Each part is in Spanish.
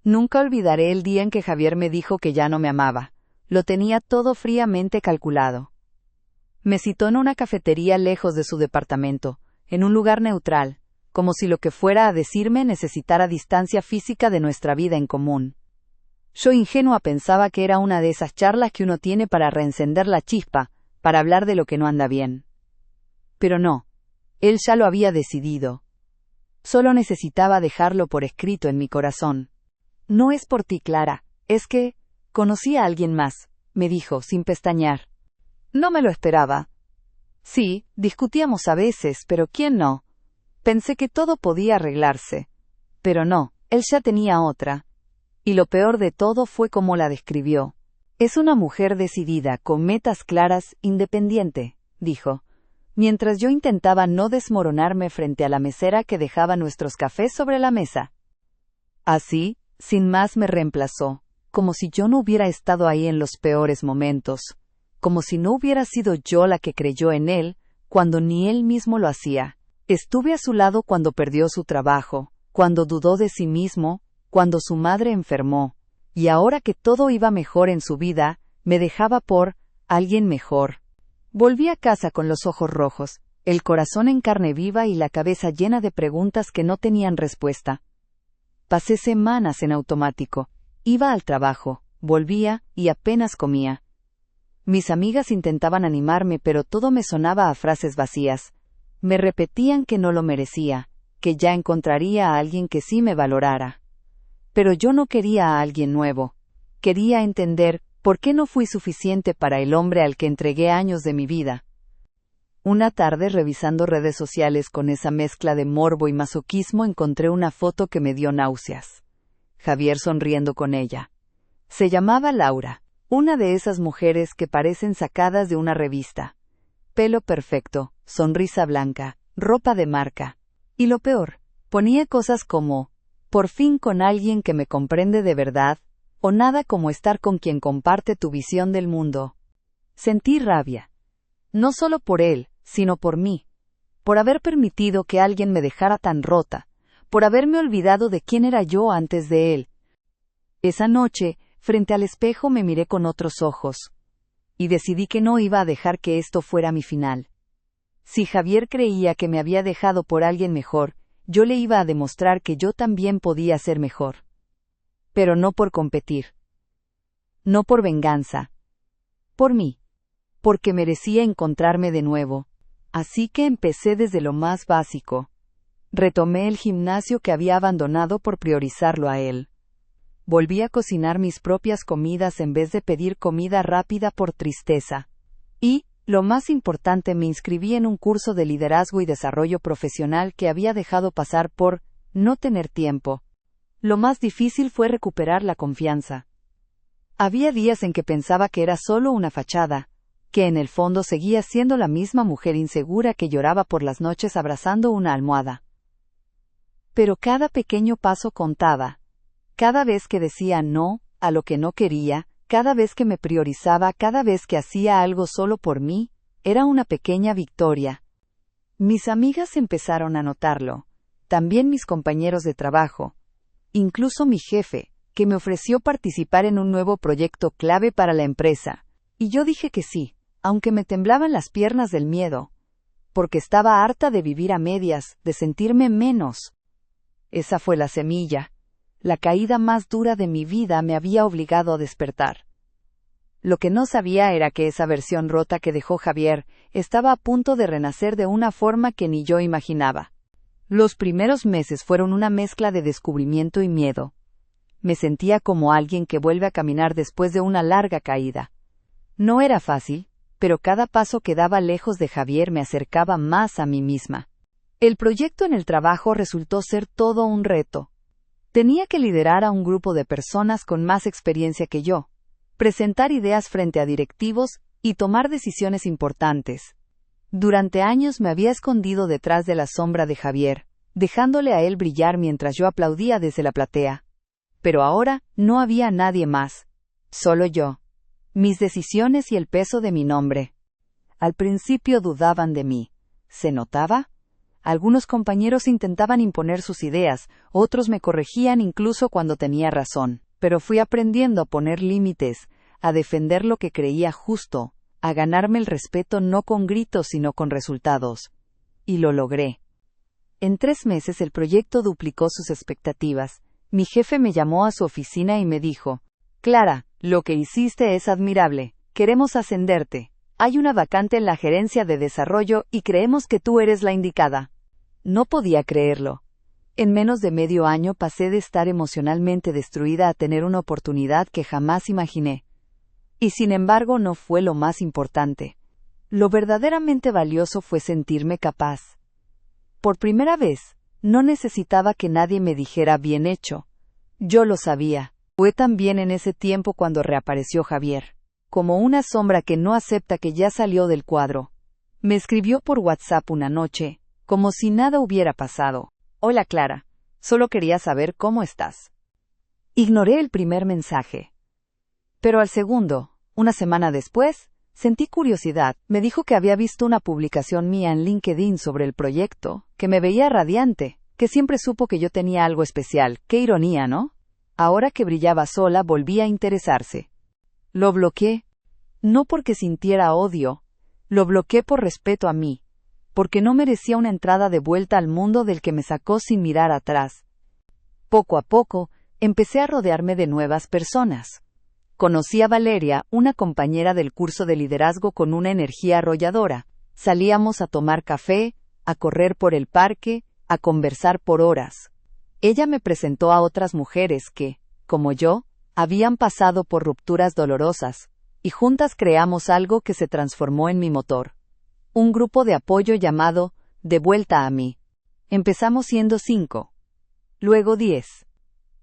Nunca olvidaré el día en que Javier me dijo que ya no me amaba. Lo tenía todo fríamente calculado. Me citó en una cafetería lejos de su departamento, en un lugar neutral, como si lo que fuera a decirme necesitara distancia física de nuestra vida en común. Yo ingenua pensaba que era una de esas charlas que uno tiene para reencender la chispa, para hablar de lo que no anda bien. Pero no, él ya lo había decidido. Solo necesitaba dejarlo por escrito en mi corazón. No es por ti, Clara, es que conocí a alguien más, me dijo, sin pestañear. No me lo esperaba. Sí, discutíamos a veces, pero ¿quién no? Pensé que todo podía arreglarse. Pero no, él ya tenía otra. Y lo peor de todo fue cómo la describió. Es una mujer decidida, con metas claras, independiente, dijo, mientras yo intentaba no desmoronarme frente a la mesera que dejaba nuestros cafés sobre la mesa. Así, sin más me reemplazó, como si yo no hubiera estado ahí en los peores momentos, como si no hubiera sido yo la que creyó en él, cuando ni él mismo lo hacía. Estuve a su lado cuando perdió su trabajo, cuando dudó de sí mismo, cuando su madre enfermó, y ahora que todo iba mejor en su vida, me dejaba por alguien mejor. Volví a casa con los ojos rojos, el corazón en carne viva y la cabeza llena de preguntas que no tenían respuesta. Pasé semanas en automático, iba al trabajo, volvía y apenas comía. Mis amigas intentaban animarme, pero todo me sonaba a frases vacías. Me repetían que no lo merecía, que ya encontraría a alguien que sí me valorara. Pero yo no quería a alguien nuevo. Quería entender por qué no fui suficiente para el hombre al que entregué años de mi vida. Una tarde, revisando redes sociales con esa mezcla de morbo y masoquismo, encontré una foto que me dio náuseas. Javier sonriendo con ella. Se llamaba Laura, una de esas mujeres que parecen sacadas de una revista. Pelo perfecto, sonrisa blanca, ropa de marca. Y lo peor, ponía cosas como, por fin con alguien que me comprende de verdad, o nada como estar con quien comparte tu visión del mundo. Sentí rabia. No solo por él, sino por mí. Por haber permitido que alguien me dejara tan rota, por haberme olvidado de quién era yo antes de él. Esa noche, frente al espejo me miré con otros ojos. Y decidí que no iba a dejar que esto fuera mi final. Si Javier creía que me había dejado por alguien mejor, yo le iba a demostrar que yo también podía ser mejor. Pero no por competir. No por venganza. Por mí. Porque merecía encontrarme de nuevo. Así que empecé desde lo más básico. Retomé el gimnasio que había abandonado por priorizarlo a él. Volví a cocinar mis propias comidas en vez de pedir comida rápida por tristeza. Y, lo más importante, me inscribí en un curso de liderazgo y desarrollo profesional que había dejado pasar por no tener tiempo. Lo más difícil fue recuperar la confianza. Había días en que pensaba que era solo una fachada, que en el fondo seguía siendo la misma mujer insegura que lloraba por las noches abrazando una almohada. Pero cada pequeño paso contaba. Cada vez que decía no a lo que no quería, cada vez que me priorizaba, cada vez que hacía algo solo por mí, era una pequeña victoria. Mis amigas empezaron a notarlo, también mis compañeros de trabajo, incluso mi jefe, que me ofreció participar en un nuevo proyecto clave para la empresa, y yo dije que sí, aunque me temblaban las piernas del miedo, porque estaba harta de vivir a medias, de sentirme menos. Esa fue la semilla. La caída más dura de mi vida me había obligado a despertar. Lo que no sabía era que esa versión rota que dejó Javier estaba a punto de renacer de una forma que ni yo imaginaba. Los primeros meses fueron una mezcla de descubrimiento y miedo. Me sentía como alguien que vuelve a caminar después de una larga caída. No era fácil, pero cada paso que daba lejos de Javier me acercaba más a mí misma. El proyecto en el trabajo resultó ser todo un reto. Tenía que liderar a un grupo de personas con más experiencia que yo, presentar ideas frente a directivos y tomar decisiones importantes. Durante años me había escondido detrás de la sombra de Javier, dejándole a él brillar mientras yo aplaudía desde la platea. Pero ahora no había nadie más, solo yo, mis decisiones y el peso de mi nombre. Al principio dudaban de mí. ¿Se notaba? Algunos compañeros intentaban imponer sus ideas, otros me corregían incluso cuando tenía razón, pero fui aprendiendo a poner límites, a defender lo que creía justo, a ganarme el respeto no con gritos sino con resultados. Y lo logré. En 3 meses el proyecto duplicó sus expectativas. Mi jefe me llamó a su oficina y me dijo: Clara, lo que hiciste es admirable, queremos ascenderte. Hay una vacante en la gerencia de desarrollo y creemos que tú eres la indicada. No podía creerlo. En menos de medio año pasé de estar emocionalmente destruida a tener una oportunidad que jamás imaginé. Y sin embargo no fue lo más importante. Lo verdaderamente valioso fue sentirme capaz. Por primera vez, no necesitaba que nadie me dijera bien hecho. Yo lo sabía. Fue también en ese tiempo cuando reapareció Javier, como una sombra que no acepta que ya salió del cuadro. Me escribió por WhatsApp una noche, como si nada hubiera pasado. Hola Clara, solo quería saber cómo estás. Ignoré el primer mensaje. Pero al segundo, una semana después, sentí curiosidad. Me dijo que había visto una publicación mía en LinkedIn sobre el proyecto, que me veía radiante, que siempre supo que yo tenía algo especial. Qué ironía, ¿no? Ahora que brillaba sola volvía a interesarse. Lo bloqueé. No porque sintiera odio, lo bloqueé por respeto a mí, porque no merecía una entrada de vuelta al mundo del que me sacó sin mirar atrás. Poco a poco, empecé a rodearme de nuevas personas. Conocí a Valeria, una compañera del curso de liderazgo con una energía arrolladora. Salíamos a tomar café, a correr por el parque, a conversar por horas. Ella me presentó a otras mujeres que, como yo, habían pasado por rupturas dolorosas, y juntas creamos algo que se transformó en mi motor. Un grupo de apoyo llamado De Vuelta a Mí. Empezamos siendo 5, luego 10.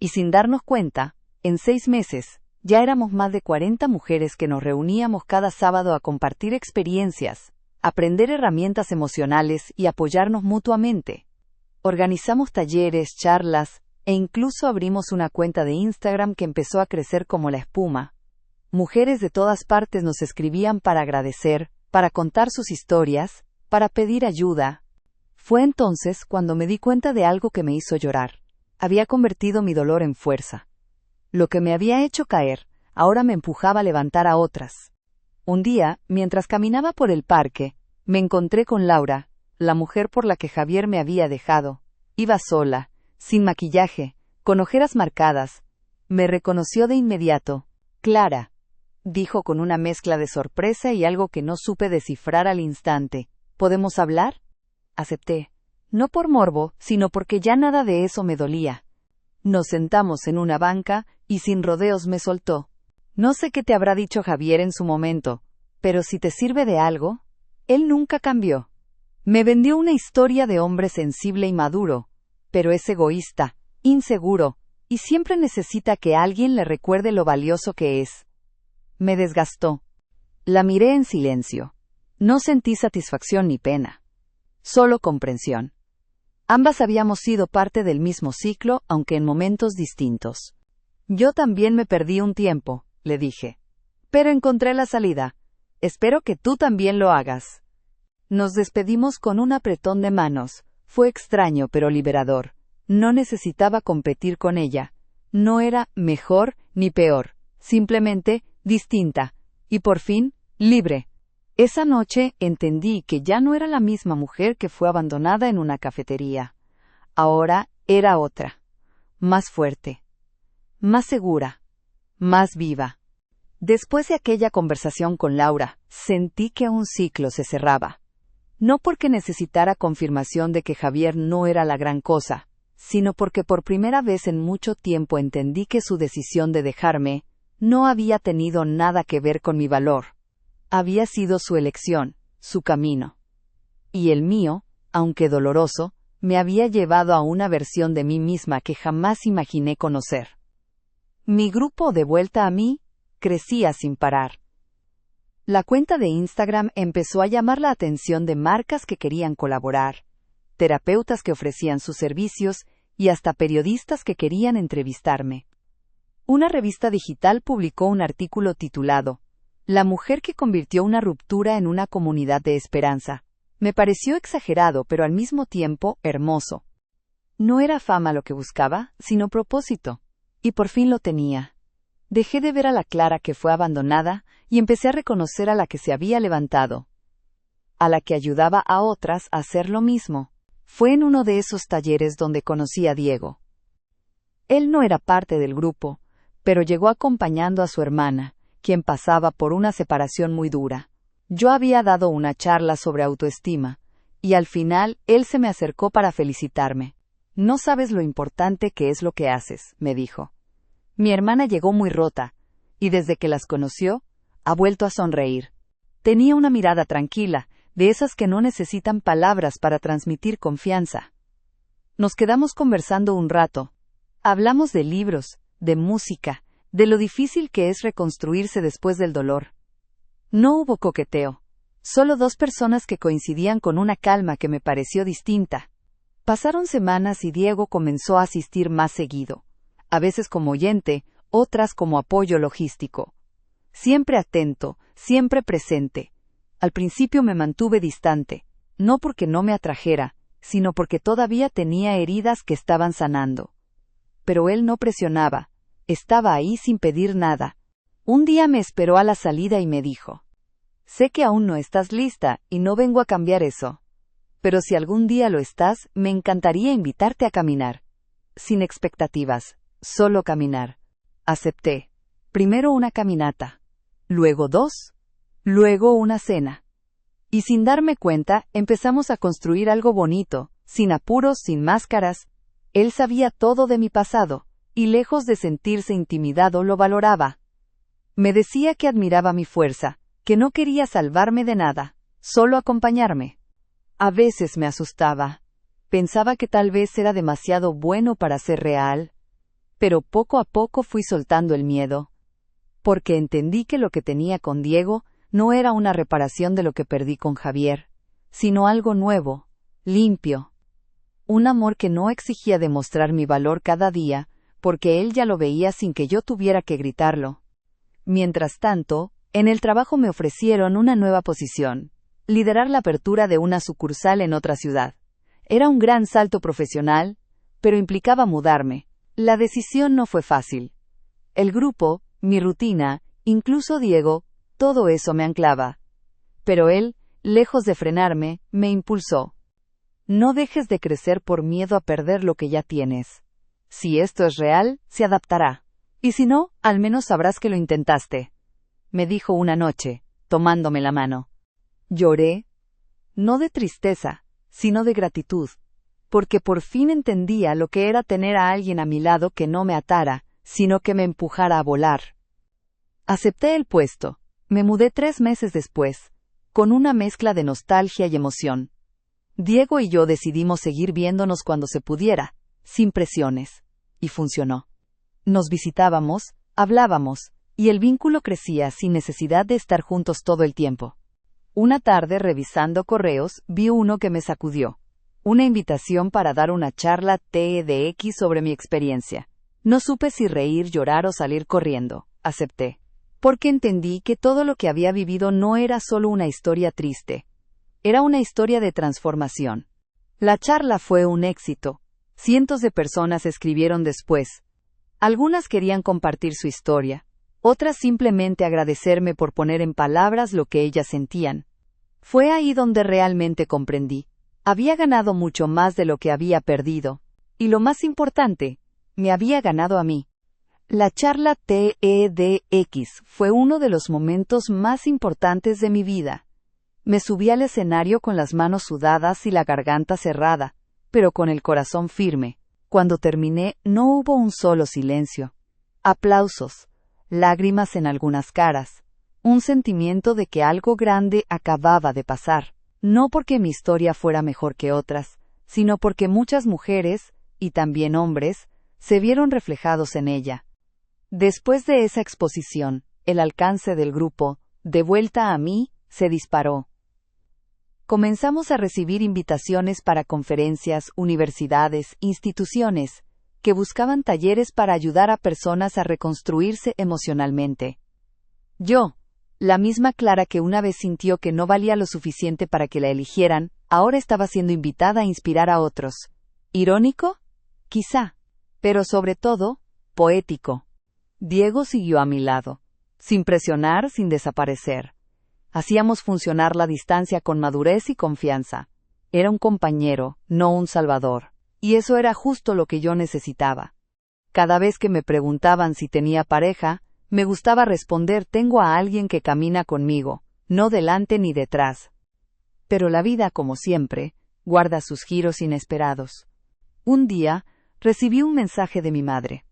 Y sin darnos cuenta, en 6 meses, ya éramos más de 40 mujeres que nos reuníamos cada sábado a compartir experiencias, aprender herramientas emocionales y apoyarnos mutuamente. Organizamos talleres, charlas, e incluso abrimos una cuenta de Instagram que empezó a crecer como la espuma. Mujeres de todas partes nos escribían para agradecer, para contar sus historias, para pedir ayuda. Fue entonces cuando me di cuenta de algo que me hizo llorar. Había convertido mi dolor en fuerza. Lo que me había hecho caer, ahora me empujaba a levantar a otras. Un día, mientras caminaba por el parque, me encontré con Laura, la mujer por la que Javier me había dejado. Iba sola, sin maquillaje, con ojeras marcadas. Me reconoció de inmediato. Clara, dijo con una mezcla de sorpresa y algo que no supe descifrar al instante. ¿Podemos hablar? Acepté. No por morbo, sino porque ya nada de eso me dolía. Nos sentamos en una banca, y sin rodeos me soltó. No sé qué te habrá dicho Javier en su momento, pero si te sirve de algo, él nunca cambió. Me vendió una historia de hombre sensible y maduro, pero es egoísta, inseguro, y siempre necesita que alguien le recuerde lo valioso que es. Me desgastó. La miré en silencio. No sentí satisfacción ni pena. Solo comprensión. Ambas habíamos sido parte del mismo ciclo, aunque en momentos distintos. Yo también me perdí un tiempo, le dije. Pero encontré la salida. Espero que tú también lo hagas. Nos despedimos con un apretón de manos. Fue extraño pero liberador. No necesitaba competir con ella. No era mejor ni peor. Simplemente distinta. Y por fin, libre. Esa noche entendí que ya no era la misma mujer que fue abandonada en una cafetería. Ahora era otra. Más fuerte. Más segura. Más viva. Después de aquella conversación con Laura, sentí que un ciclo se cerraba. No porque necesitara confirmación de que Javier no era la gran cosa, sino porque por primera vez en mucho tiempo entendí que su decisión de dejarme no había tenido nada que ver con mi valor. Había sido su elección, su camino. Y el mío, aunque doloroso, me había llevado a una versión de mí misma que jamás imaginé conocer. Mi grupo De Vuelta a Mí crecía sin parar. La cuenta de Instagram empezó a llamar la atención de marcas que querían colaborar, terapeutas que ofrecían sus servicios y hasta periodistas que querían entrevistarme. Una revista digital publicó un artículo titulado La mujer que convirtió una ruptura en una comunidad de esperanza. Me pareció exagerado, pero al mismo tiempo hermoso. No era fama lo que buscaba, sino propósito. Y por fin lo tenía. Dejé de ver a la Clara que fue abandonada y empecé a reconocer a la que se había levantado, a la que ayudaba a otras a hacer lo mismo. Fue en uno de esos talleres donde conocí a Diego. Él no era parte del grupo, pero llegó acompañando a su hermana, quien pasaba por una separación muy dura. Yo había dado una charla sobre autoestima, y al final él se me acercó para felicitarme. No sabes lo importante que es lo que haces, me dijo. Mi hermana llegó muy rota, y desde que las conoció, ha vuelto a sonreír. Tenía una mirada tranquila, de esas que no necesitan palabras para transmitir confianza. Nos quedamos conversando un rato. Hablamos de libros, de música, de lo difícil que es reconstruirse después del dolor. No hubo coqueteo, solo dos personas que coincidían con una calma que me pareció distinta. Pasaron semanas y Diego comenzó a asistir más seguido, a veces como oyente, otras como apoyo logístico. Siempre atento, siempre presente. Al principio me mantuve distante, no porque no me atrajera, sino porque todavía tenía heridas que estaban sanando. Pero él no presionaba, estaba ahí sin pedir nada. Un día me esperó a la salida y me dijo: sé que aún no estás lista, y no vengo a cambiar eso. Pero si algún día lo estás, me encantaría invitarte a caminar. Sin expectativas, solo caminar. Acepté. Primero una caminata. Luego 2. Luego una cena. Y sin darme cuenta, empezamos a construir algo bonito, sin apuros, sin máscaras. Él sabía todo de mi pasado, y lejos de sentirse intimidado lo valoraba. Me decía que admiraba mi fuerza, que no quería salvarme de nada, solo acompañarme. A veces me asustaba. Pensaba que tal vez era demasiado bueno para ser real. Pero poco a poco fui soltando el miedo. Porque entendí que lo que tenía con Diego no era una reparación de lo que perdí con Javier, sino algo nuevo, limpio. Un amor que no exigía demostrar mi valor cada día, porque él ya lo veía sin que yo tuviera que gritarlo. Mientras tanto, en el trabajo me ofrecieron una nueva posición: liderar la apertura de una sucursal en otra ciudad. Era un gran salto profesional, pero implicaba mudarme. La decisión no fue fácil. El grupo, mi rutina, incluso Diego, todo eso me anclaba. Pero él, lejos de frenarme, me impulsó. No dejes de crecer por miedo a perder lo que ya tienes. Si esto es real, se adaptará. Y si no, al menos sabrás que lo intentaste. Me dijo una noche, tomándome la mano. Lloré, no de tristeza, sino de gratitud, porque por fin entendía lo que era tener a alguien a mi lado que no me atara, sino que me empujara a volar. Acepté el puesto. Me mudé 3 meses después, con una mezcla de nostalgia y emoción. Diego y yo decidimos seguir viéndonos cuando se pudiera, sin presiones, y funcionó. Nos visitábamos, hablábamos, y el vínculo crecía sin necesidad de estar juntos todo el tiempo. Una tarde, revisando correos, vi uno que me sacudió. Una invitación para dar una charla TEDx sobre mi experiencia. No supe si reír, llorar o salir corriendo. Acepté. Porque entendí que todo lo que había vivido no era solo una historia triste. Era una historia de transformación. La charla fue un éxito. Cientos de personas escribieron después. Algunas querían compartir su historia. Otras simplemente agradecerme por poner en palabras lo que ellas sentían. Fue ahí donde realmente comprendí. Había ganado mucho más de lo que había perdido. Y lo más importante, me había ganado a mí. La charla TEDx fue uno de los momentos más importantes de mi vida. Me subí al escenario con las manos sudadas y la garganta cerrada, pero con el corazón firme. Cuando terminé, no hubo un solo silencio. Aplausos, lágrimas en algunas caras, un sentimiento de que algo grande acababa de pasar. No porque mi historia fuera mejor que otras, sino porque muchas mujeres, y también hombres, se vieron reflejados en ella. Después de esa exposición, el alcance del grupo, de vuelta a mí, se disparó. Comenzamos a recibir invitaciones para conferencias, universidades, instituciones, que buscaban talleres para ayudar a personas a reconstruirse emocionalmente. Yo, La misma Clara que una vez sintió que no valía lo suficiente para que la eligieran, ahora estaba siendo invitada a inspirar a otros. ¿Irónico? Quizá. Pero sobre todo, poético. Diego siguió a mi lado. Sin presionar, sin desaparecer. Hacíamos funcionar la distancia con madurez y confianza. Era un compañero, no un salvador. Y eso era justo lo que yo necesitaba. Cada vez que me preguntaban si tenía pareja, me gustaba responder: tengo a alguien que camina conmigo, no delante ni detrás. Pero la vida, como siempre, guarda sus giros inesperados. Un día, recibí un mensaje de mi madre.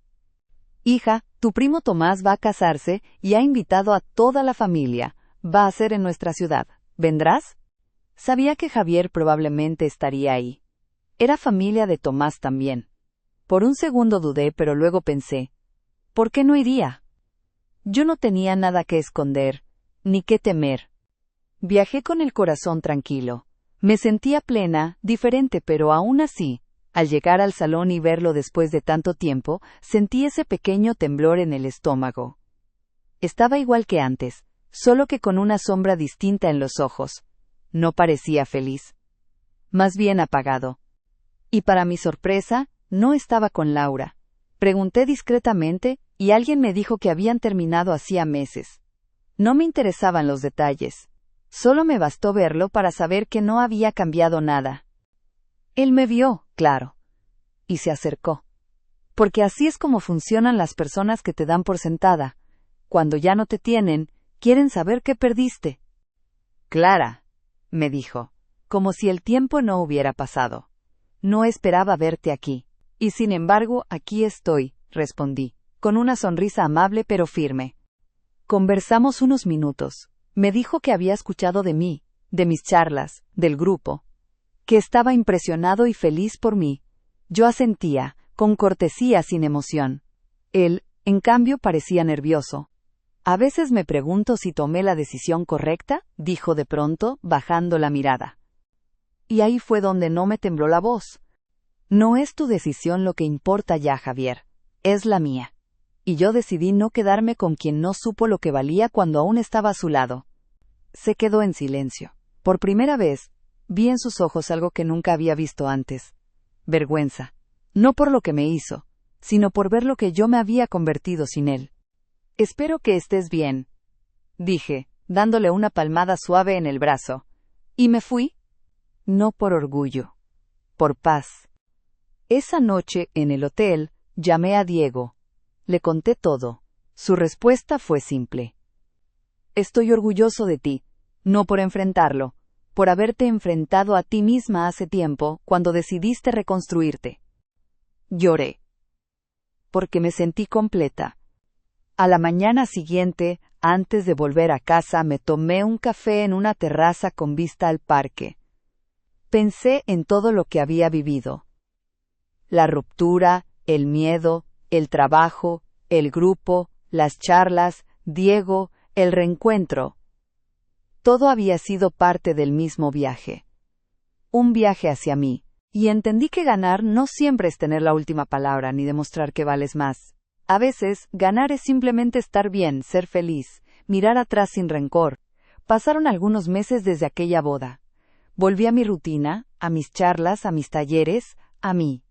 Hija, tu primo Tomás va a casarse y ha invitado a toda la familia. Va a ser en nuestra ciudad. ¿Vendrás? Sabía que Javier probablemente estaría ahí. Era familia de Tomás también. Por un segundo dudé, pero luego pensé, ¿por qué no iría? Yo no tenía nada que esconder, ni que temer. Viajé con el corazón tranquilo. Me sentía plena, diferente, pero aún así, al llegar al salón y verlo después de tanto tiempo, sentí ese pequeño temblor en el estómago. Estaba igual que antes, solo que con una sombra distinta en los ojos. No parecía feliz. Más bien apagado. Y para mi sorpresa, no estaba con Laura. Pregunté discretamente, y alguien me dijo que habían terminado hacía meses. No me interesaban los detalles. Solo me bastó verlo para saber que no había cambiado nada. Él me vio, claro. Y se acercó. Porque así es como funcionan las personas que te dan por sentada. Cuando ya no te tienen, quieren saber qué perdiste. Clara, me dijo, como si el tiempo no hubiera pasado. No esperaba verte aquí. Y sin embargo, aquí estoy, respondí, con una sonrisa amable pero firme. Conversamos unos minutos. Me dijo que había escuchado de mí, de mis charlas, del grupo. Que estaba impresionado y feliz por mí. Yo asentía, con cortesía sin emoción. Él, en cambio, parecía nervioso. A veces me pregunto si tomé la decisión correcta, dijo de pronto, bajando la mirada. Y ahí fue donde no me tembló la voz. No es tu decisión lo que importa ya, Javier. Es la mía. Y yo decidí no quedarme con quien no supo lo que valía cuando aún estaba a su lado. Se quedó en silencio. Por primera vez, vi en sus ojos algo que nunca había visto antes. Vergüenza. No por lo que me hizo, sino por ver lo que yo me había convertido sin él. Espero que estés bien, dije, dándole una palmada suave en el brazo. Y me fui. No por orgullo. Por paz. Esa noche, en el hotel, llamé a Diego. Le conté todo. Su respuesta fue simple. Estoy orgulloso de ti, no por enfrentarlo, por haberte enfrentado a ti misma hace tiempo, cuando decidiste reconstruirte. Lloré. Porque me sentí completa. A la mañana siguiente, antes de volver a casa, me tomé un café en una terraza con vista al parque. Pensé en todo lo que había vivido. La ruptura, el miedo, el trabajo, el grupo, las charlas, Diego, el reencuentro. Todo había sido parte del mismo viaje. Un viaje hacia mí. Y entendí que ganar no siempre es tener la última palabra ni demostrar que vales más. A veces, ganar es simplemente estar bien, ser feliz, mirar atrás sin rencor. Pasaron algunos meses desde aquella boda. Volví a mi rutina, a mis charlas, a mis talleres, a mí.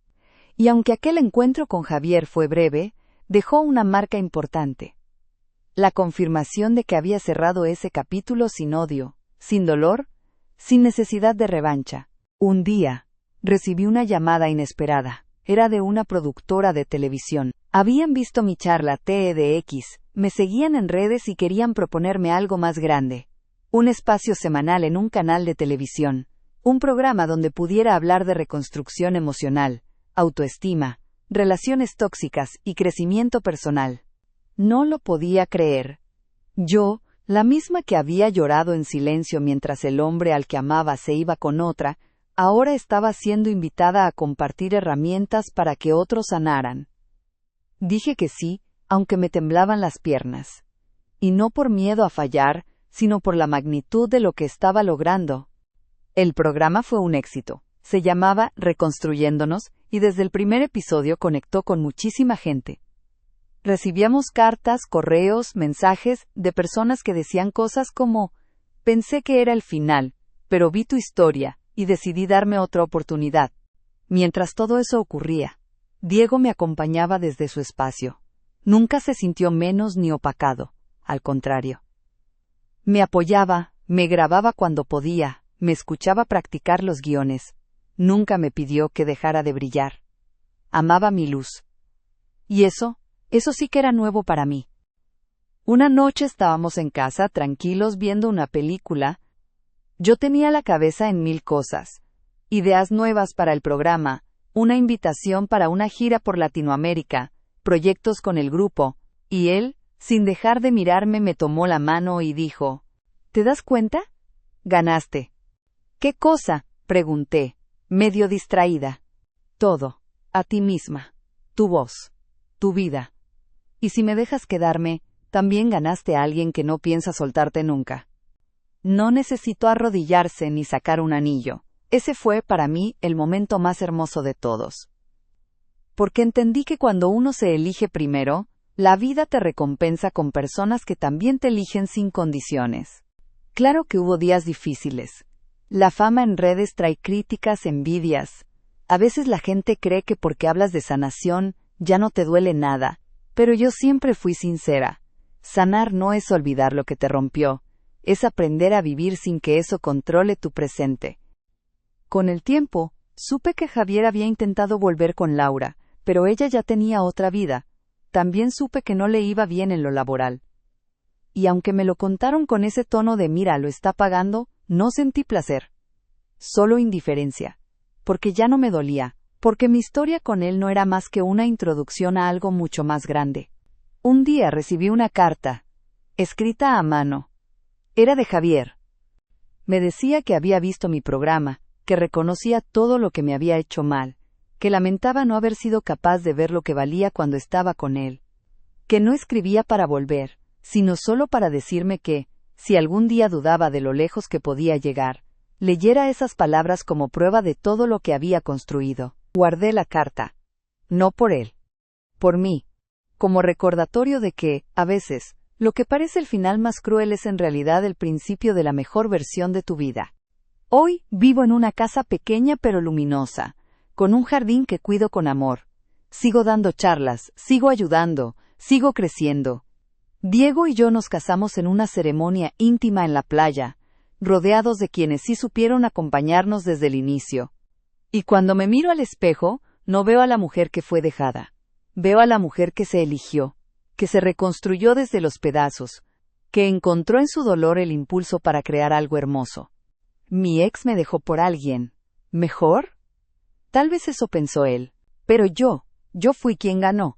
Y aunque aquel encuentro con Javier fue breve, dejó una marca importante. La confirmación de que había cerrado ese capítulo sin odio, sin dolor, sin necesidad de revancha. Un día, recibí una llamada inesperada. Era de una productora de televisión. Habían visto mi charla TEDx, me seguían en redes y querían proponerme algo más grande. Un espacio semanal en un canal de televisión. Un programa donde pudiera hablar de reconstrucción emocional, autoestima, relaciones tóxicas y crecimiento personal. No lo podía creer. Yo, la misma que había llorado en silencio mientras el hombre al que amaba se iba con otra, ahora estaba siendo invitada a compartir herramientas para que otros sanaran. Dije que sí, aunque me temblaban las piernas. Y no por miedo a fallar, sino por la magnitud de lo que estaba logrando. El programa fue un éxito. Se llamaba Reconstruyéndonos, y desde el primer episodio conectó con muchísima gente. Recibíamos cartas, correos, mensajes de personas que decían cosas como: pensé que era el final, pero vi tu historia y decidí darme otra oportunidad. Mientras todo eso ocurría, Diego me acompañaba desde su espacio. Nunca se sintió menos ni opacado, al contrario. Me apoyaba, me grababa cuando podía, me escuchaba practicar los guiones. Nunca me pidió que dejara de brillar. Amaba mi luz. Y eso sí que era nuevo para mí. Una noche estábamos en casa, tranquilos, viendo una película. Yo tenía la cabeza en 1000 cosas. Ideas nuevas para el programa, una invitación para una gira por Latinoamérica, proyectos con el grupo, y él, sin dejar de mirarme, me tomó la mano y dijo: ¿te das cuenta? Ganaste. ¿Qué cosa?, pregunté, medio distraída. Todo. A ti misma. Tu voz. Tu vida. Y si me dejas quedarme, también ganaste a alguien que no piensa soltarte nunca. No necesitó arrodillarse ni sacar un anillo. Ese fue, para mí, el momento más hermoso de todos. Porque entendí que cuando uno se elige primero, la vida te recompensa con personas que también te eligen sin condiciones. Claro que hubo días difíciles. La fama en redes trae críticas, envidias. A veces la gente cree que porque hablas de sanación, ya no te duele nada, pero yo siempre fui sincera. Sanar no es olvidar lo que te rompió, es aprender a vivir sin que eso controle tu presente. Con el tiempo, supe que Javier había intentado volver con Laura, pero ella ya tenía otra vida. También supe que no le iba bien en lo laboral. Y aunque me lo contaron con ese tono de mira, lo está pagando, no sentí placer. Solo indiferencia. Porque ya no me dolía, porque mi historia con él no era más que una introducción a algo mucho más grande. Un día recibí una carta, escrita a mano. Era de Javier. Me decía que había visto mi programa, que reconocía todo lo que me había hecho mal, que lamentaba no haber sido capaz de ver lo que valía cuando estaba con él, que no escribía para volver, sino solo para decirme que, si algún día dudaba de lo lejos que podía llegar, leyera esas palabras como prueba de todo lo que había construido. Guardé la carta. No por él. Por mí. Como recordatorio de que, a veces, lo que parece el final más cruel es en realidad el principio de la mejor versión de tu vida. Hoy, vivo en una casa pequeña pero luminosa, con un jardín que cuido con amor. Sigo dando charlas, sigo ayudando, sigo creciendo. Diego y yo nos casamos en una ceremonia íntima en la playa, rodeados de quienes sí supieron acompañarnos desde el inicio. Y cuando me miro al espejo, no veo a la mujer que fue dejada. Veo a la mujer que se eligió, que se reconstruyó desde los pedazos, que encontró en su dolor el impulso para crear algo hermoso. Mi ex me dejó por alguien mejor. Tal vez eso pensó él, pero yo fui quien ganó.